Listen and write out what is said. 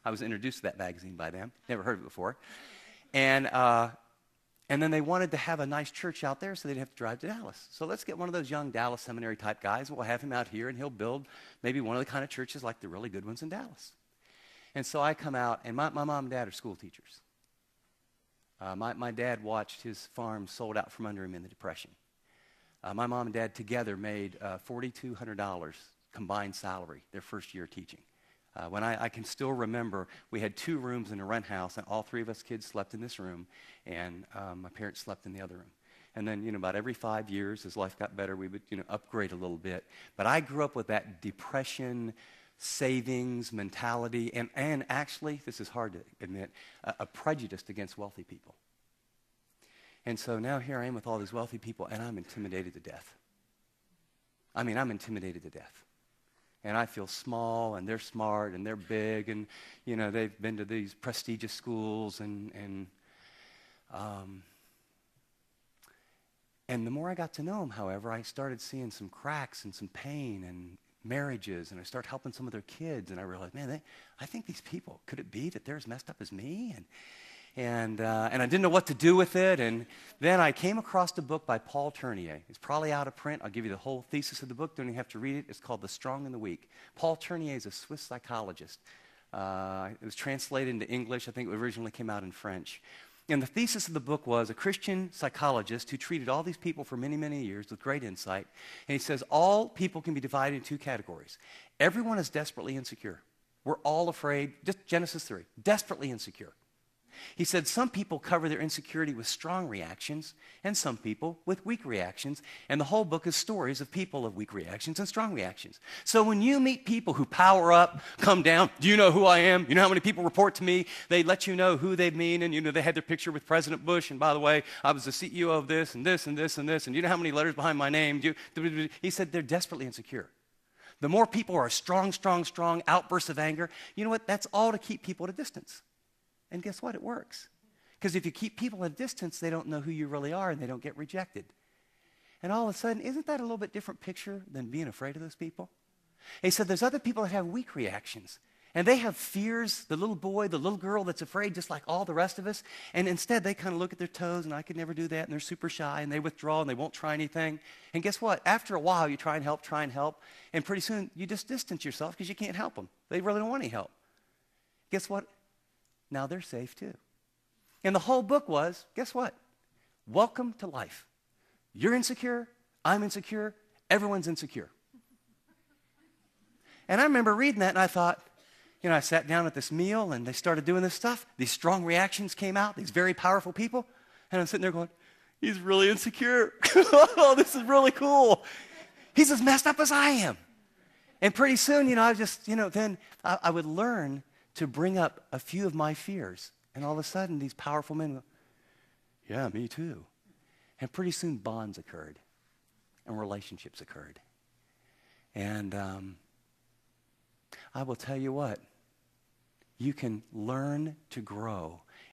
I was introduced to that magazine by them. Never heard of it before. And then they wanted to have a nice church out there, so they'd have to drive to Dallas. So let's get one of those young Dallas seminary type guys. We'll have him out here, and he'll build maybe one of the kind of churches like the really good ones in Dallas. And so I come out, and my mom and dad are school teachers. My dad watched his farm sold out from under him in the Depression. My mom and dad together made $4,200 combined salary their first year teaching. When I can still remember, we had 2 rooms in a rent house, and all 3 of us kids slept in this room, and my parents slept in the other room. And then, about every 5 years, as life got better, we would, upgrade a little bit. But I grew up with that Depression savings mentality, and actually, this is hard to admit, a prejudice against wealthy people. And so now here I am with all these wealthy people, and I'm intimidated to death. I mean, I'm intimidated to death. And I feel small, and they're smart, and they're big, and, they've been to these prestigious schools, and the more I got to know them, however, I started seeing some cracks and some pain and marriages, and I started helping some of their kids, and I realized, man, I think these people, could it be that they're as messed up as me? And I didn't know what to do with it, and then I came across a book by Paul Tournier. It's probably out of print. I'll give you the whole thesis of the book. Don't even have to read it. It's called The Strong and the Weak. Paul Tournier is a Swiss psychologist. It was translated into English. I think it originally came out in French. And the thesis of the book was a Christian psychologist who treated all these people for many, many years with great insight. And he says all people can be divided into 2 categories. Everyone is desperately insecure. We're all afraid, just Genesis 3, desperately insecure. He said some people cover their insecurity with strong reactions and some people with weak reactions. And the whole book is stories of people of weak reactions and strong reactions. So when you meet people who power up, come down, do you know who I am? You know how many people report to me? They let you know who they mean, and they had their picture with President Bush. And by the way, I was the CEO of this and this and this and this. And you know how many letters behind my name? He said they're desperately insecure. The more people are strong outbursts of anger, you know what? That's all to keep people at a distance. And guess what? It works. Because if you keep people at a distance, they don't know who you really are, and they don't get rejected. And all of a sudden, isn't that a little bit different picture than being afraid of those people? He said there's other people that have weak reactions. And they have fears, the little boy, the little girl that's afraid just like all the rest of us. And instead, they kind of look at their toes, and I could never do that, and they're super shy, and they withdraw, and they won't try anything. And guess what? After a while, you try and help, and pretty soon, you just distance yourself because you can't help them. They really don't want any help. Guess what? Now they're safe too. And the whole book was, guess what? Welcome to life. You're insecure, I'm insecure, everyone's insecure. And I remember reading that, and I thought, I sat down at this meal, and they started doing this stuff. These strong reactions came out, these very powerful people. And I'm sitting there going, he's really insecure. Oh, this is really cool. He's as messed up as I am. And pretty soon, I just, then I would learn to bring up a few of my fears. And all of a sudden, these powerful men go, yeah, me too. And pretty soon, bonds occurred. And relationships occurred. And I will tell you what, you can learn to grow